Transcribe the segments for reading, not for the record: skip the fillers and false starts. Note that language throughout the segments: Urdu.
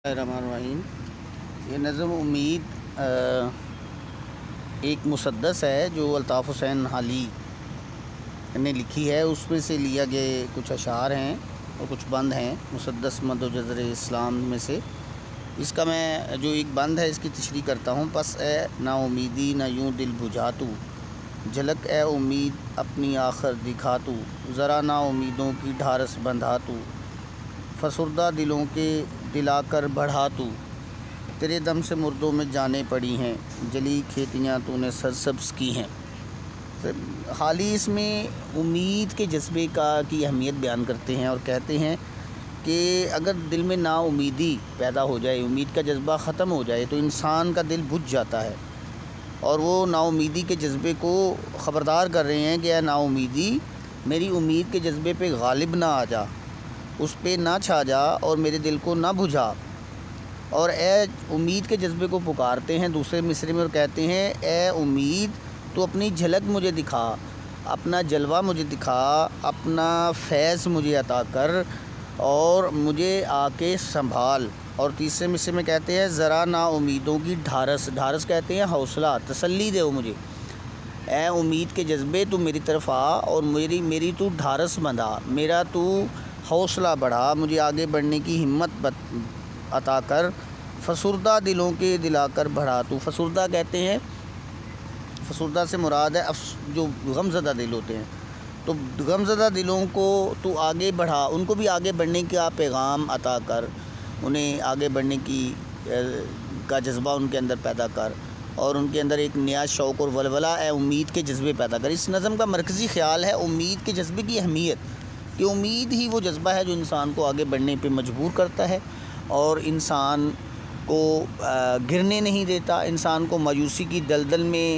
الرحمن الرحیم۔ یہ نظم امید ایک مسدس ہے جو الطاف حسین حالی نے لکھی ہے۔ اس میں سے لیا گئے کچھ اشعار ہیں اور کچھ بند ہیں مسدس مد و جزر اسلام میں سے۔ اس کا میں جو ایک بند ہے اس کی تشریح کرتا ہوں۔ پس اے نا امیدی نہ یوں دل بجھا تو، جھلک اے امید اپنی آخر دکھا تو، ذرا نا امیدوں کی ڈھارس بندھا تو، فسردہ دلوں کے دلا کر بڑھا تو، تیرے دم سے مردوں میں جانیں پڑی ہیں، جلی کھیتیاں تو نے سرسبز کی ہیں۔ حالی اس میں امید کے جذبے کی اہمیت بیان کرتے ہیں اور کہتے ہیں کہ اگر دل میں نا امیدی پیدا ہو جائے، امید کا جذبہ ختم ہو جائے تو انسان کا دل بجھ جاتا ہے، اور وہ نا امیدی کے جذبے کو خبردار کر رہے ہیں کہ اے نا امیدی، میری امید کے جذبے پہ غالب نہ آ جا، اس پہ نہ چھا جا اور میرے دل کو نہ بجھا۔ اور اے امید کے جذبے کو پکارتے ہیں دوسرے مصرے میں اور کہتے ہیں اے امید تو اپنی جھلک مجھے دکھا، اپنا جلوہ مجھے دکھا، اپنا فیض مجھے عطا کر اور مجھے آ کے سنبھال۔ اور تیسرے مصرے میں کہتے ہیں ذرا نا امیدوں کی ڈھارس کہتے ہیں حوصلہ، تسلی دے مجھے، اے امید کے جذبے تو میری طرف آ اور میری تو ڈھارس بندھا، میرا تو حوصلہ بڑھا، مجھے آگے بڑھنے کی ہمت عطا کر، فسردہ دلوں کے دلا کر بڑھا تو۔ فسردہ کہتے ہیں، فسردہ سے مراد ہے جو غمزدہ دل ہوتے ہیں، تو غمزدہ دلوں کو تو آگے بڑھا، ان کو بھی آگے بڑھنے کا پیغام عطا کر، انہیں آگے بڑھنے کا جذبہ ان کے اندر پیدا کر اور ان کے اندر ایک نیا شوق اور ولولہ اے امید کے جذبے پیدا کر۔ اس نظم کا مرکزی خیال ہے امید کے جذبے کی اہمیت، کہ امید ہی وہ جذبہ ہے جو انسان کو آگے بڑھنے پہ مجبور کرتا ہے اور انسان کو گرنے نہیں دیتا، انسان کو مایوسی کی دلدل میں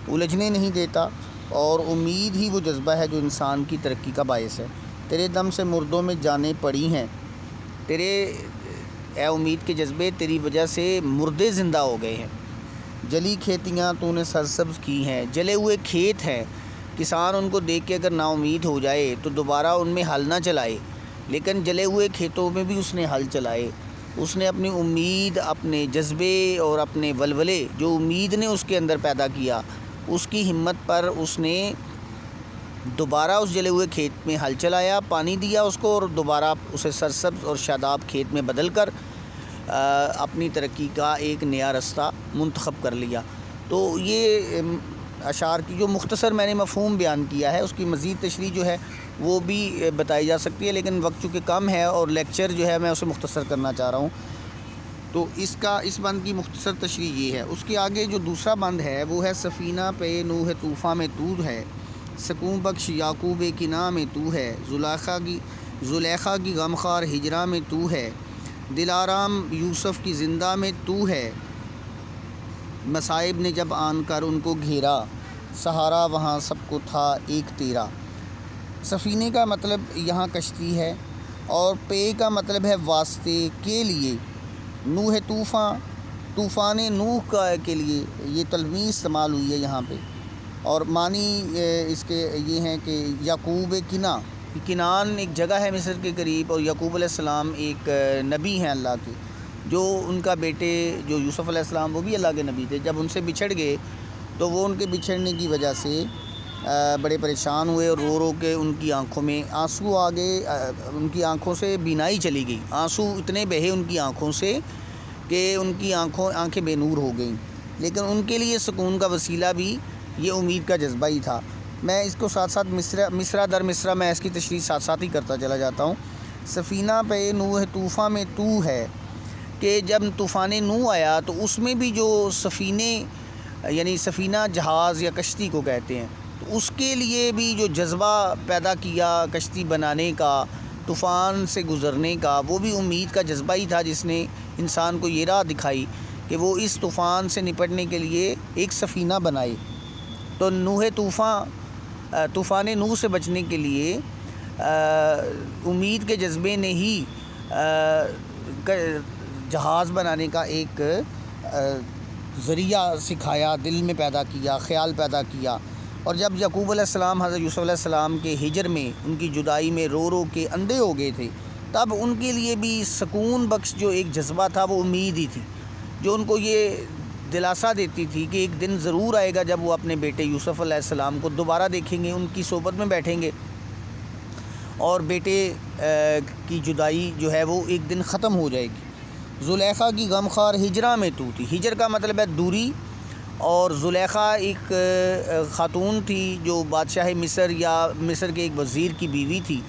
الجھنے نہیں دیتا، اور امید ہی وہ جذبہ ہے جو انسان کی ترقی کا باعث ہے۔ تیرے دم سے مردوں میں جانیں پڑی ہیں، تیرے اے امید کے جذبے تیری وجہ سے مردے زندہ ہو گئے ہیں، جلی کھیتیاں تو نے سرسبز کی ہیں، جلے ہوئے کھیت ہیں، کسان ان کو دیکھ کے اگر نا امید ہو جائے تو دوبارہ ان میں ہل نہ چلائے، لیکن جلے ہوئے کھیتوں میں بھی اس نے ہل چلائے، اس نے اپنی امید، اپنے جذبے اور اپنے ولولے جو امید نے اس کے اندر پیدا کیا، اس کی ہمت پر اس نے دوبارہ اس جلے ہوئے کھیت میں ہل چلایا، پانی دیا اس کو اور دوبارہ اسے سرسبز اور شاداب کھیت میں بدل کر اپنی ترقی کا ایک نیا رستہ منتخب کر لیا۔ تو یہ اشعار کی جو مختصر میں نے مفہوم بیان کیا ہے، اس کی مزید تشریح جو ہے وہ بھی بتائی جا سکتی ہے، لیکن وقت چونکہ کم ہے اور لیکچر جو ہے میں اسے مختصر کرنا چاہ رہا ہوں، تو اس بند کی مختصر تشریح یہ ہے۔ اس کے آگے جو دوسرا بند ہے وہ ہے سفینہ پہ نوح طوفاں میں تو ہے، سکون بخش یعقوب کناں میں تو ہے، زلیخا کی غمخوار ہجراں میں تو ہے، دلارام یوسف کی زندہ میں تو ہے، مصائب نے جب آن کر ان کو گھیرا، سہارا وہاں سب کو تھا ایک تیرا۔ سفینے کا مطلب یہاں کشتی ہے اور پے کا مطلب ہے واسطے کے لیے، نوح طوفان نوح کے لیے یہ تلوین استعمال ہوئی ہے یہاں پہ، اور معنی اس کے یہ ہیں کہ یعقوب کنعان ایک جگہ ہے مصر کے قریب، اور یعقوب علیہ السلام ایک نبی ہیں اللہ کے، جو ان کا بیٹے جو یوسف علیہ السلام وہ بھی اللہ کے نبی تھے، جب ان سے بچھڑ گئے تو وہ ان کے بچھڑنے کی وجہ سے بڑے پریشان ہوئے اور رو رو کے ان کی آنکھوں میں آنسو آ گئے، ان کی آنکھوں سے بینائی چلی گئی، آنسو اتنے بہے ان کی آنکھوں سے کہ ان کی آنکھیں بے نور ہو گئیں، لیکن ان کے لیے سکون کا وسیلہ بھی یہ امید کا جذبہ ہی تھا۔ میں اس کو ساتھ ساتھ مصرع در مصرع میں اس کی تشریح ساتھ ساتھ ہی کرتا چلا جاتا ہوں۔ سفینہ پہ نوح طوفاں میں تو ہے، کہ جب طوفان نوح آیا تو اس میں بھی جو سفینے یعنی سفینہ جہاز یا کشتی کو کہتے ہیں، تو اس کے لیے بھی جو جذبہ پیدا کیا کشتی بنانے کا، طوفان سے گزرنے کا، وہ بھی امید کا جذبہ ہی تھا جس نے انسان کو یہ راہ دکھائی کہ وہ اس طوفان سے نپٹنے کے لیے ایک سفینہ بنائے۔ تو طوفان نوح سے بچنے کے لیے امید کے جذبے نے ہی جہاز بنانے کا ایک ذریعہ سکھایا، دل میں پیدا کیا، خیال پیدا کیا، اور جب یعقوب علیہ السلام حضرت یوسف علیہ السلام کے ہجر میں ان کی جدائی میں رو رو کے اندھے ہو گئے تھے، تب ان کے لیے بھی سکون بخش جو ایک جذبہ تھا وہ امید ہی تھی، جو ان کو یہ دلاسا دیتی تھی کہ ایک دن ضرور آئے گا جب وہ اپنے بیٹے یوسف علیہ السلام کو دوبارہ دیکھیں گے، ان کی صحبت میں بیٹھیں گے، اور بیٹے کی جدائی جو ہے وہ ایک دن ختم ہو جائے گی۔ زلیخا کی غمخوار ہجرہ میں تو تھی، ہجر کا مطلب ہے دوری، اور زلیخا ایک خاتون تھی جو بادشاہ مصر یا مصر کے ایک وزیر کی بیوی تھی،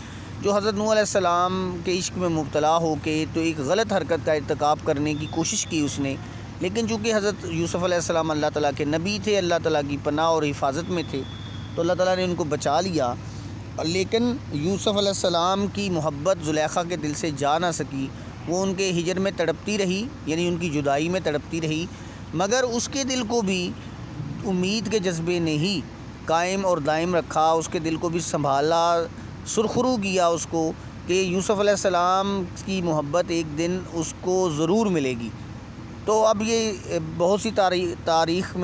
جو حضرت نوح علیہ السلام کے عشق میں مبتلا ہو کے تو ایک غلط حرکت کا ارتکاب کرنے کی کوشش کی اس نے، لیکن چونکہ حضرت یوسف علیہ السلام اللہ تعالیٰ کے نبی تھے، اللہ تعالیٰ کی پناہ اور حفاظت میں تھے، تو اللہ تعالیٰ نے ان کو بچا لیا، لیکن یوسف علیہ السلام کی محبت زلیخا کے دل سے جا نہ سکی، وہ ان کے ہجر میں تڑپتی رہی، یعنی ان کی جدائی میں تڑپتی رہی، مگر اس کے دل کو بھی امید کے جذبے نے ہی قائم اور دائم رکھا، اس کے دل کو بھی سنبھالا، سرخرو کیا اس کو کہ یوسف علیہ السلام کی محبت ایک دن اس کو ضرور ملے گی۔ تو اب یہ بہت سی تاریخ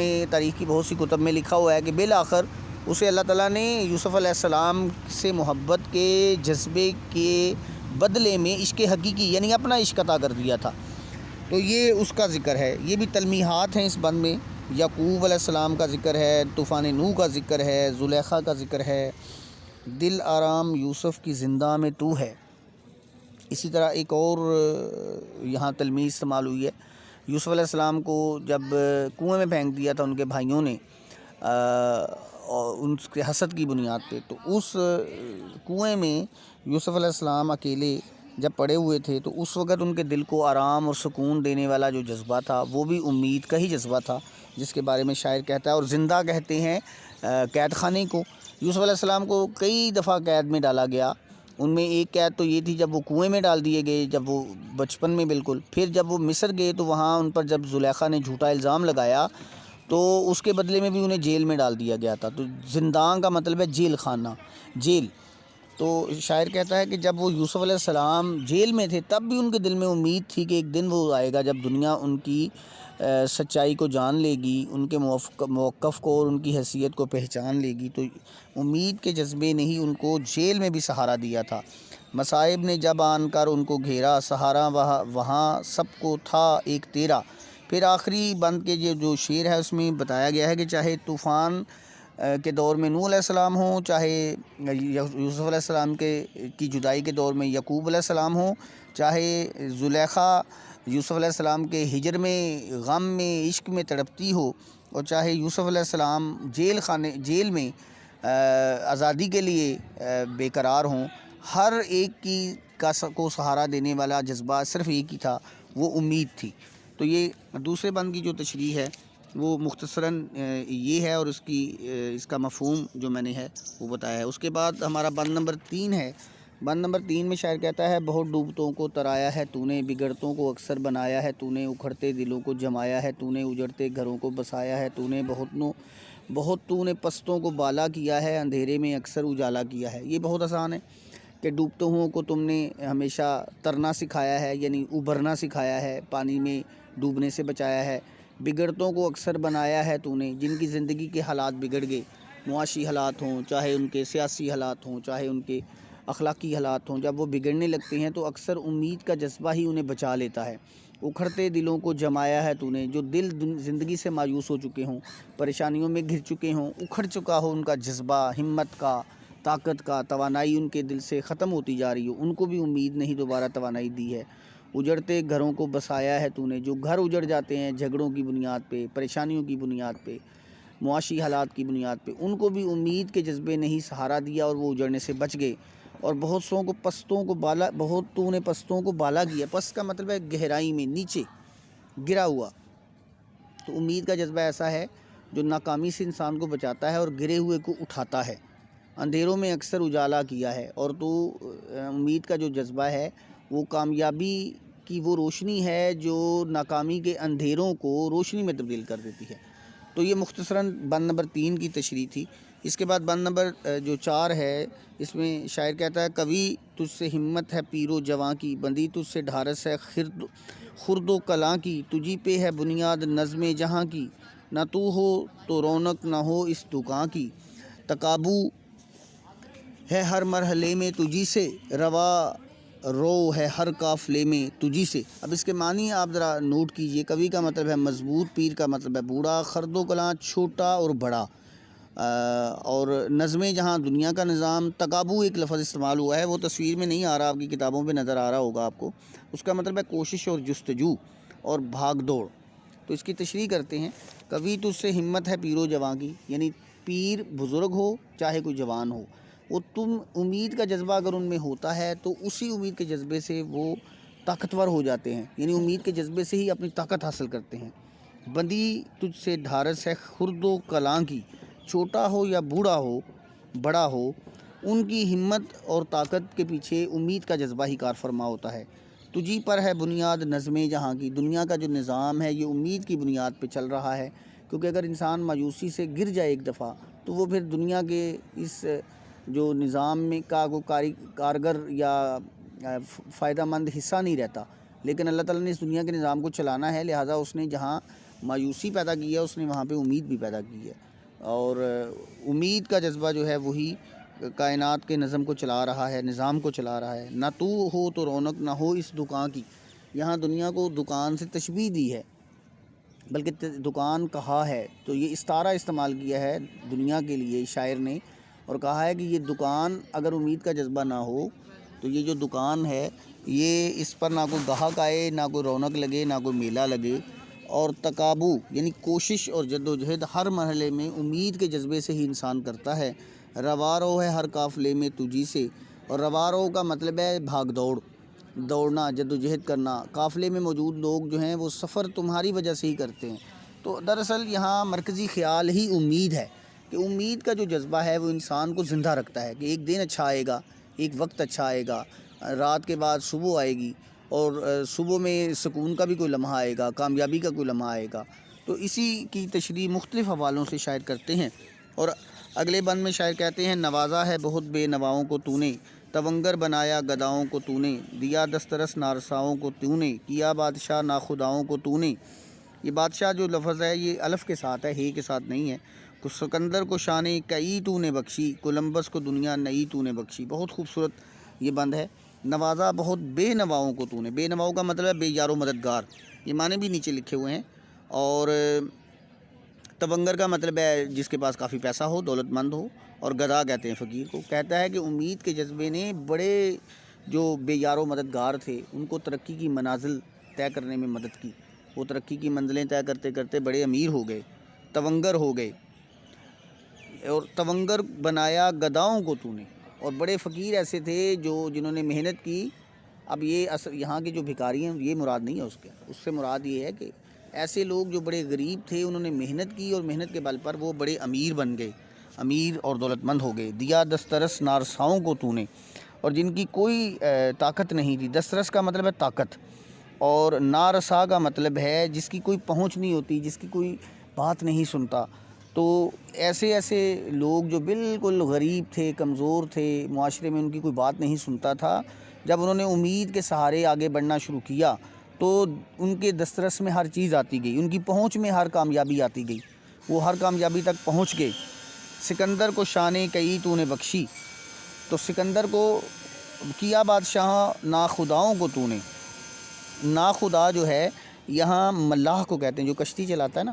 کی بہت سی کتب میں لکھا ہوا ہے کہ بالآخر اسے اللہ تعالیٰ نے یوسف علیہ السلام سے محبت کے جذبے کے بدلے میں عشق حقیقی یعنی اپنا عشق عطا کر دیا تھا۔ تو یہ اس کا ذکر ہے، یہ بھی تلمیحات ہیں اس بند میں، یعقوب علیہ السلام کا ذکر ہے، طوفان نوح کا ذکر ہے، زلیخا کا ذکر ہے، دل آرام یوسف کی زندہ میں تو ہے۔ اسی طرح ایک اور یہاں تلمیح استعمال ہوئی ہے، یوسف علیہ السلام کو جب کنویں میں پھینک دیا تھا ان کے بھائیوں نے اور ان کے حسد کی بنیاد پہ، تو اس کنویں میں یوسف علیہ السلام اکیلے جب پڑے ہوئے تھے تو اس وقت ان کے دل کو آرام اور سکون دینے والا جو جذبہ تھا وہ بھی امید کا ہی جذبہ تھا، جس کے بارے میں شاعر کہتا ہے، اور زندہ کہتے ہیں قید خانے کو۔ یوسف علیہ السلام کو کئی دفعہ قید میں ڈالا گیا، ان میں ایک قید تو یہ تھی جب وہ کنویں میں ڈال دیے گئے، جب وہ بچپن میں بالکل، پھر جب وہ مصر گئے تو وہاں ان پر جب زلیخا نے جھوٹا الزام لگایا تو اس کے بدلے میں بھی انہیں جیل میں ڈال دیا گیا تھا۔ تو زندان کا مطلب ہے جیل خانہ، جیل۔ تو شاعر کہتا ہے کہ جب وہ یوسف علیہ السلام جیل میں تھے تب بھی ان کے دل میں امید تھی کہ ایک دن وہ آئے گا جب دنیا ان کی سچائی کو جان لے گی، ان کے موقف کو اور ان کی حیثیت کو پہچان لے گی، تو امید کے جذبے نے ہی ان کو جیل میں بھی سہارا دیا تھا۔ مصائب نے جب آن کر ان کو گھیرا، سہارا وہاں سب کو تھا ایک تیرا۔ پھر آخری بند کے جو شعر ہے اس میں بتایا گیا ہے کہ چاہے طوفان کے دور میں نوح علیہ السلام ہوں، چاہے یوسف علیہ السلام کی جدائی کے دور میں یعقوب علیہ السلام ہوں، چاہے زلیخا یوسف علیہ السلام کے ہجر میں غم میں عشق میں تڑپتی ہو، اور چاہے یوسف علیہ السلام جیل میں آزادی کے لیے بے قرار ہوں، ہر ایک کو سہارا دینے والا جذبہ صرف ایک ہی تھا، وہ امید تھی۔ تو یہ دوسرے بند کی جو تشریح ہے وہ مختصراً یہ ہے، اور اس کا مفہوم جو میں نے ہے وہ بتایا ہے۔ اس کے بعد ہمارا بند نمبر 3 ہے۔ بند نمبر 3 میں شاعر کہتا ہے، بہت ڈوبتوں کو ترایا ہے تو نے، بگڑتوں کو اکثر بنایا ہے تو نے، اکھڑتے دلوں کو جمایا ہے تو نے، اجڑتے گھروں کو بسایا ہے تو نے، بہت تو نے پستوں کو بالا کیا ہے، اندھیرے میں اکثر اجالا کیا ہے۔ یہ بہت آسان ہے کہ ڈوبتوں کو تم نے ہمیشہ ترنا سکھایا ہے، یعنی ابھرنا سکھایا ہے، پانی میں ڈوبنے سے بچایا ہے۔ بگڑتوں کو اکثر بنایا ہے تو نے، جن کی زندگی کے حالات بگڑ گئے، معاشی حالات ہوں، چاہے ان کے سیاسی حالات ہوں، چاہے ان کے اخلاقی حالات ہوں، جب وہ بگڑنے لگتے ہیں تو اکثر امید کا جذبہ ہی انہیں بچا لیتا ہے۔ اکھڑتے دلوں کو جمایا ہے تو نے، جو دل زندگی سے مایوس ہو چکے ہوں، پریشانیوں میں گھر چکے ہوں، اکھڑ چکا ہو ان کا جذبہ، ہمت کا، طاقت کا، توانائی ان کے دل سے ختم ہوتی جا رہی ہو، ان کو بھی امید نے ہی دوبارہ توانائی دی ہے۔ اجڑتے گھروں کو بسایا ہے تو نے، جو گھر اجڑ جاتے ہیں جھگڑوں کی بنیاد پہ، پریشانیوں کی بنیاد پہ، معاشی حالات کی بنیاد پہ، ان کو بھی امید کے جذبے نے ہی سہارا دیا اور وہ اجڑنے سے بچ گئے۔ اور بہت تو نے پستوں کو بالا کیا، پست کا مطلب ہے گہرائی میں، نیچے گرا ہوا۔ تو امید کا جذبہ ایسا ہے جو ناکامی سے انسان کو بچاتا ہے اور گرے ہوئے کو اٹھاتا ہے۔ اندھیروں میں اکثر اجالا کیا ہے، اور تو امید کا جو جذبہ ہے وہ کامیابی کی وہ روشنی ہے جو ناکامی کے اندھیروں کو روشنی میں تبدیل کر دیتی ہے۔ تو یہ مختصراً بند نمبر 3 کی تشریح تھی۔ اس کے بعد بند نمبر جو 4 ہے، اس میں شاعر کہتا ہے، کبھی تجھ سے ہمت ہے پیر و جواں کی، بندی تجھ سے ڈھارس ہے خرد و کلاں کی، تجھی پہ ہے بنیاد نظم جہاں کی، نہ تو ہو تو رونق نہ ہو اس دکاں کی، تقابو ہے ہر مرحلے میں تجھی سے، روا رو ہے ہر قافلے میں تجھی سے۔ اب اس کے معنی آپ ذرا نوٹ کیجئے۔ کوی کا مطلب ہے مضبوط، پیر کا مطلب ہے بوڑھا، خرد و کلاں چھوٹا اور بڑا، اور نظمیں جہاں دنیا کا نظام۔ تقابو ایک لفظ استعمال ہوا ہے، وہ تصویر میں نہیں آ رہا، آپ کی کتابوں پہ نظر آ رہا ہوگا آپ کو۔ اس کا مطلب ہے کوشش اور جستجو اور بھاگ دوڑ۔ تو اس کی تشریح کرتے ہیں۔ کبھی تجھ سے ہمت ہے پیرو جواں کی، یعنی پیر بزرگ ہو چاہے کوئی جوان ہو، وہ امید کا جذبہ اگر ان میں ہوتا ہے تو اسی امید کے جذبے سے وہ طاقتور ہو جاتے ہیں، یعنی امید کے جذبے سے ہی اپنی طاقت حاصل کرتے ہیں۔ بندی تجھ سے ڈھارس ہے خرد و کلاں کی، چھوٹا ہو یا بوڑھا ہو، بڑا ہو، ان کی ہمت اور طاقت کے پیچھے امید کا جذبہ ہی کار فرما ہوتا ہے۔ تجھی پر ہے بنیاد نظمیں جہاں کی، دنیا کا جو نظام ہے یہ امید کی بنیاد پہ چل رہا ہے، کیونکہ اگر انسان مایوسی سے گر جائے ایک دفعہ تو وہ پھر دنیا کے اس جو نظام میں کا کوئی کارگر یا فائدہ مند حصہ نہیں رہتا۔ لیکن اللہ تعالیٰ نے اس دنیا کے نظام کو چلانا ہے، لہٰذا اس نے جہاں مایوسی پیدا کی ہے اس نے وہاں پہ امید بھی پیدا کی ہے، اور امید کا جذبہ جو ہے وہی کائنات کے نظم کو چلا رہا ہے، نظام کو چلا رہا ہے۔ نہ تو ہو تو رونق نہ ہو اس دکان کی، یہاں دنیا کو دکان سے تشبیہ دی ہے، بلکہ دکان کہا ہے، تو یہ استعارہ استعمال کیا ہے دنیا کے لیے شاعر نے، اور کہا ہے کہ یہ دکان اگر امید کا جذبہ نہ ہو تو یہ جو دکان ہے یہ اس پر نہ کوئی گاہک آئے، نہ کوئی رونق لگے، نہ کوئی میلہ لگے۔ اور تقابو یعنی کوشش اور جد و جہد ہر مرحلے میں امید کے جذبے سے ہی انسان کرتا ہے۔ روارو ہے ہر قافلے میں تجھی سے، اور روارو کا مطلب ہے بھاگ دوڑ، دوڑنا، جد و جہد کرنا۔ قافلے میں موجود لوگ جو ہیں وہ سفر تمہاری وجہ سے ہی کرتے ہیں۔ تو دراصل یہاں مرکزی خیال ہی امید ہے، کہ امید کا جو جذبہ ہے وہ انسان کو زندہ رکھتا ہے، کہ ایک دن اچھا آئے گا، ایک وقت اچھا آئے گا، رات کے بعد صبح آئے گی، اور صبح میں سکون کا بھی کوئی لمحہ آئے گا، کامیابی کا کوئی لمحہ آئے گا۔ تو اسی کی تشریح مختلف حوالوں سے شاعر کرتے ہیں۔ اور اگلے بند میں شاعر کہتے ہیں، نوازا ہے بہت بے نواؤں کو تو نے، تونگر بنایا گداؤں کو تو نے، دیا دسترس نارساؤں کو تو نے، کیا بادشاہ ناخداؤں کو تو نے۔ یہ بادشاہ جو لفظ ہے یہ الف کے ساتھ ہے، ہے کے ساتھ نہیں ہے۔ سکندر کو شان کئی تو نے بخشی، کولمبس کو دنیا نئی تو نے بخشی۔ بہت خوبصورت یہ بند ہے۔ نوازا بہت بے نواؤں کو تو نے، بے نواؤں کا مطلب ہے بے یار و مددگار، یہ معنی بھی نیچے لکھے ہوئے ہیں۔ اور تونگر کا مطلب ہے جس کے پاس کافی پیسہ ہو، دولت مند ہو، اور گدا کہتے ہیں فقیر کو۔ کہتا ہے کہ امید کے جذبے نے بڑے جو بے یار و مددگار تھے ان کو ترقی کی منازل طے کرنے میں مدد کی، وہ ترقی کی منزلیں طے کرتے کرتے بڑے امیر ہو گئے، تونگر ہو گئے۔ اور تونگر بنایا گداؤں کو تو نے، اور بڑے فقیر ایسے تھے جنہوں نے محنت کی۔ اب یہ یہاں کے جو بھکاری ہیں یہ مراد نہیں ہے اس سے مراد یہ ہے کہ ایسے لوگ جو بڑے غریب تھے انہوں نے محنت کی، اور محنت کے بل پر وہ بڑے امیر بن گئے، امیر اور دولت مند ہو گئے۔ دیا دسترس نارساؤں کو تو نے، اور جن کی کوئی طاقت نہیں تھی۔ دسترس کا مطلب ہے طاقت، اور نارسا کا مطلب ہے جس کی کوئی پہنچ نہیں ہوتی، جس کی کوئی بات نہیں سنتا۔ تو ایسے لوگ جو بالکل غریب تھے، کمزور تھے، معاشرے میں ان کی کوئی بات نہیں سنتا تھا، جب انہوں نے امید کے سہارے آگے بڑھنا شروع کیا تو ان کے دسترس میں ہر چیز آتی گئی، ان کی پہنچ میں ہر کامیابی آتی گئی، وہ ہر کامیابی تک پہنچ گئے۔ سکندر کو شان کئی تو نے بخشی، تو سکندر کو کیا بادشاہ ناخداؤں کو تو نے۔ ناخدا جو ہے یہاں ملاح کو کہتے ہیں، جو کشتی چلاتا ہے نا،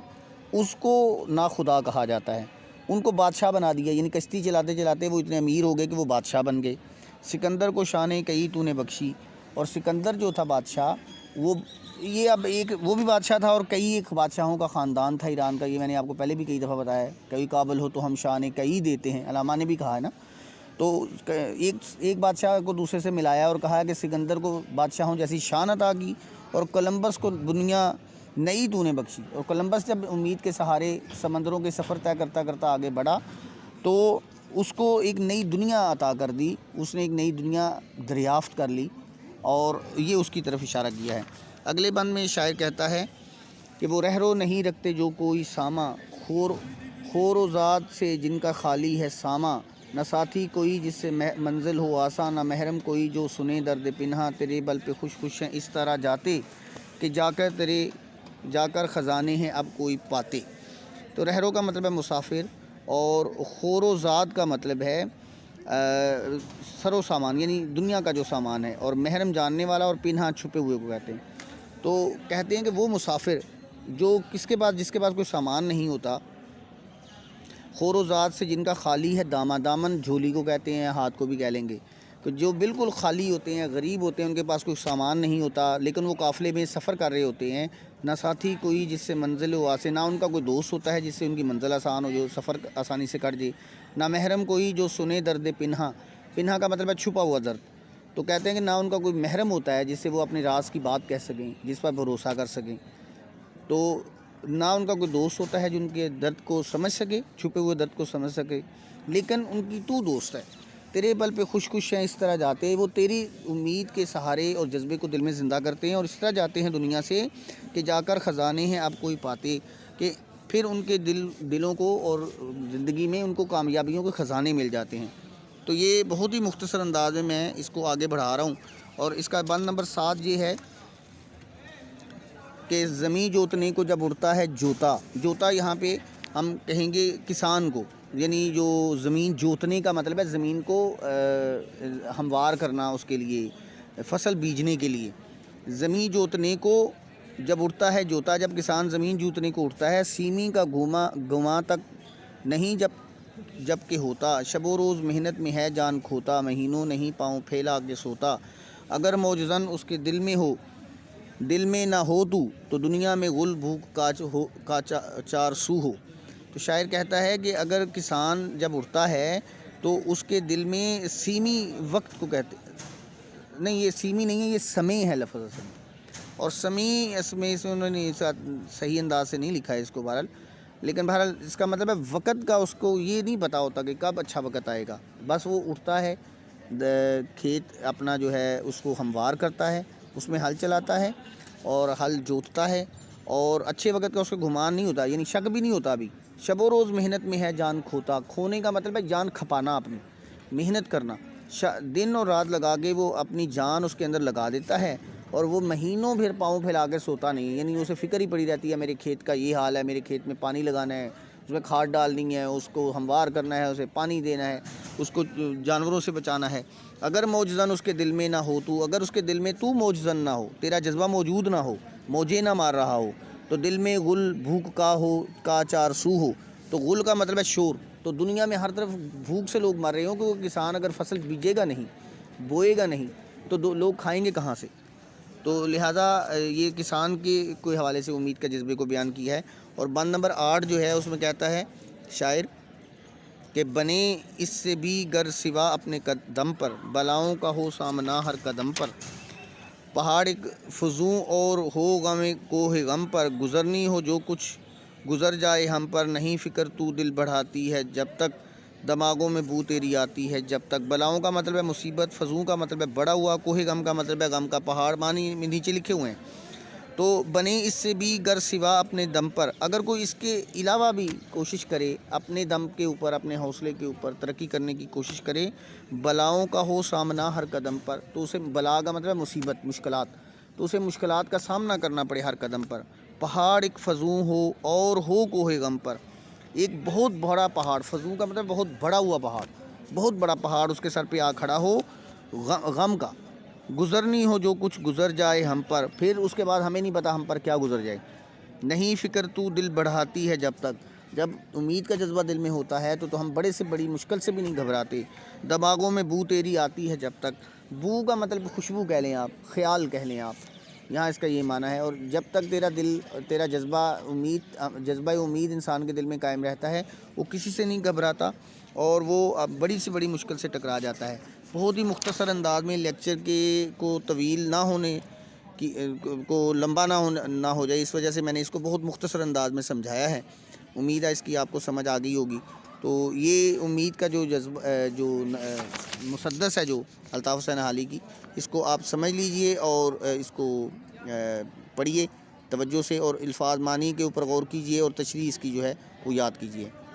اس کو ناخدا کہا جاتا ہے۔ ان کو بادشاہ بنا دیا، یعنی کشتی چلاتے چلاتے وہ اتنے امیر ہو گئے کہ وہ بادشاہ بن گئے۔ سکندر کو شان کئی تو نے بخشی، اور سکندر جو تھا بادشاہ وہ بھی بادشاہ تھا، اور کئی ایک بادشاہوں کا خاندان تھا ایران کا، یہ میں نے آپ کو پہلے بھی کئی دفعہ بتایا ہے۔ کئی قابل ہو تو ہم شان کئی دیتے ہیں، علامہ نے بھی کہا ہے نا۔ تو ایک بادشاہ کو دوسرے سے ملایا اور کہا کہ سکندر کو بادشاہوں جیسی شان عطا کی، اور کولمبس کو دنیا نئی تو نے بخشی۔ اور کولمبس جب امید کے سہارے سمندروں کے سفر طے کرتا کرتا آگے بڑھا تو اس کو ایک نئی دنیا عطا کر دی، اس نے ایک نئی دنیا دریافت کر لی، اور یہ اس کی طرف اشارہ کیا ہے۔ اگلے بند میں شاعر کہتا ہے کہ وہ رہرو نہیں رکھتے جو کوئی ساما، خور و ذات سے جن کا خالی ہے ساما، نہ ساتھی کوئی جس سے منزل ہو آسان، نہ محرم کوئی جو سنے درد پنہا، تیرے بل پہ خوش خوش ہیں اس طرح جاتے کہ جا کر خزانے ہیں اب کوئی پاتے۔ تو رہرو کا مطلب ہے مسافر، اور خور و ذات کا مطلب ہے سر و سامان یعنی دنیا کا جو سامان ہے، اور محرم جاننے والا اور پنہا چھپے ہوئے کو کہتے ہیں۔ تو کہتے ہیں کہ وہ مسافر جو جس کے پاس کوئی سامان نہیں ہوتا، خور و زاد سے جن کا خالی ہے دامن جھولی کو کہتے ہیں، ہاتھ کو بھی کہہ لیں گے، کہ جو بالکل خالی ہوتے ہیں، غریب ہوتے ہیں، ان کے پاس کوئی سامان نہیں ہوتا، لیکن وہ قافلے میں سفر کر رہے ہوتے ہیں، نہ ساتھی کوئی جس سے منزل و آسے، نہ ان کا کوئی دوست ہوتا ہے جس سے ان کی منزل آسان ہو، جو سفر آسانی سے کٹ جائے، نہ محرم کوئی جو سنے درد پنہا کا مطلب ہے چھپا ہوا درد۔ تو کہتے ہیں کہ نہ ان کا کوئی محرم ہوتا ہے جس سے وہ اپنے راز کی بات کہہ سکیں، جس پر بھروسہ کر سکیں، تو نہ ان کا کوئی دوست ہوتا ہے جو ان کے درد کو سمجھ سکے، چھپے ہوئے درد کو سمجھ سکے، لیکن ان کی تو دوست ہے، تیرے بل پہ خوش ہیں اس طرح جاتے، وہ تیری امید کے سہارے اور جذبے کو دل میں زندہ کرتے ہیں، اور اس طرح جاتے ہیں دنیا سے کہ جا کر خزانے ہیں اب کوئی پاتے، کہ پھر ان کے دلوں کو اور زندگی میں ان کو کامیابیوں کے خزانے مل جاتے ہیں۔ تو یہ بہت ہی مختصر انداز میں اس کو آگے بڑھا رہا ہوں، اور اس کا بند نمبر 7 یہ ہے کہ زمین جوتنے کو جب اڑتا ہے جوتا یہاں پہ ہم کہیں گے کسان کو، یعنی جو زمین جوتنے کا مطلب ہے زمین کو ہموار کرنا، اس کے لیے فصل بیجنے کے لیے زمین جوتنے کو جب اڑتا ہے جوتا، جب کسان زمین جوتنے کو اڑتا ہے، سیمی کا گھوما تک نہیں جب کہ ہوتا، شب و روز محنت میں ہے جان کھوتا، مہینوں نہیں پاؤں پھیلا کے سوتا، اگر موجزن اس کے دل میں نہ ہو تو دنیا میں غل بھوک کا چار سو ہو۔ تو شاعر کہتا ہے کہ اگر کسان جب اٹھتا ہے تو اس کے دل میں سیمی وقت کو کہتے نہیں، یہ سیمی نہیں ہے، یہ سمے ہے لفظ اصل میں، اور سمی اس میں انہوں نے صحیح انداز سے نہیں لکھا ہے اس کو بہرحال، لیکن بہرحال اس کا مطلب ہے وقت کا اس کو یہ نہیں پتا ہوتا کہ کب اچھا وقت آئے گا، بس وہ اٹھتا ہے، کھیت اپنا جو ہے اس کو ہموار کرتا ہے، اس میں ہل چلاتا ہے اور ہل جوتتا ہے، اور اچھے وقت کا اس کو گمان نہیں ہوتا، یعنی شک بھی نہیں ہوتا ابھی، شب و روز محنت میں ہے جان کھوتا، کھونے کا مطلب ہے جان کھپانا، اپنی محنت کرنا، دن اور رات لگا کے وہ اپنی جان اس کے اندر لگا دیتا ہے، اور وہ مہینوں پھر پاؤں پھیلا کے سوتا نہیں، یعنی اسے فکر ہی پڑی رہتی ہے میرے کھیت کا یہ حال ہے، میرے کھیت میں پانی لگانا ہے، اس میں کھاد ڈالنی ہے، اس کو ہموار کرنا ہے، اسے پانی دینا ہے، اس کو جانوروں سے بچانا ہے، اگر موجزن اس کے دل میں نہ ہو تو، اگر اس کے دل میں تو موجزن نہ ہو، تیرا جذبہ موجود نہ ہو، موجے نہ مار رہا ہو، تو دل میں غل بھوک کا چار سو ہو، تو غل کا مطلب ہے شور، تو دنیا میں ہر طرف بھوک سے لوگ مر رہے ہوں، کہ کسان اگر فصل بیجے گا نہیں، بوئے گا نہیں، تو لوگ کھائیں گے کہاں سے؟ تو لہٰذا یہ کسان کے کوئی حوالے سے امید کا جذبے کو بیان کیا ہے، اور بند نمبر 8 جو ہے اس میں کہتا ہے شاعر کہ بنے اس سے بھی گر سوا اپنے قدم پر، بلاؤں کا ہو سامنا ہر قدم پر، پہاڑ ایک فزوں اور ہو غم کوہ غم پر، گزرنی ہو جو کچھ گزر جائے ہم پر، نہیں فکر تو دل بڑھاتی ہے جب تک دماغوں میں بو تیری آتی ہے جب تک۔ بلاؤں کا مطلب ہے مصیبت، فزوں کا مطلب ہے بڑا ہوا، کوہ غم کا مطلب ہے غم کا پہاڑ، معنی میں نیچے لکھے ہوئے ہیں۔ تو بنے اس سے بھی گر سوا اپنے دم پر، اگر کوئی اس کے علاوہ بھی کوشش کرے اپنے دم کے اوپر، اپنے حوصلے کے اوپر ترقی کرنے کی کوشش کرے، بلاؤں کا ہو سامنا ہر قدم پر، تو اسے بلا کا مطلب ہے مصیبت، مشکلات، تو اسے مشکلات کا سامنا کرنا پڑے ہر قدم پر، پہاڑ ایک فزوں ہو اور ہو کوہ غم پر، ایک بہت بڑا پہاڑ، فزوں کا مطلب بہت بڑا ہوا پہاڑ، بہت بڑا پہاڑ اس کے سر پہ آ کھڑا ہو غم کا، گزرنی ہو جو کچھ گزر جائے ہم پر، پھر اس کے بعد ہمیں نہیں پتا ہم پر کیا گزر جائے، نہیں فکر تو دل بڑھاتی ہے جب تک، جب امید کا جذبہ دل میں ہوتا ہے تو ہم بڑے سے بڑی مشکل سے بھی نہیں گھبراتے، دماغوں میں بو تیری آتی ہے جب تک، بو کا مطلب خوشبو کہہ لیں آپ، خیال کہہ لیں آپ، یہاں اس کا یہ معنی ہے، اور جب تک تیرا جذبہ امید انسان کے دل میں قائم رہتا ہے، وہ کسی سے نہیں گھبراتا، اور وہ بڑی سے بڑی مشکل سے ٹکرا جاتا ہے۔ بہت ہی مختصر انداز میں لیکچر کو طویل نہ ہونے کو لمبا نہ ہو جائے، اس وجہ سے میں نے اس کو بہت مختصر انداز میں سمجھایا ہے، امید ہے اس کی آپ کو سمجھ آ گئی ہوگی۔ تو یہ امید کا جو مسدس ہے جو الطاف حسین حالی کی، اس کو آپ سمجھ لیجئے اور اس کو پڑھیے توجہ سے، اور الفاظ معنی کے اوپر غور کیجئے، اور تشریح اس کی جو ہے وہ یاد کیجئے۔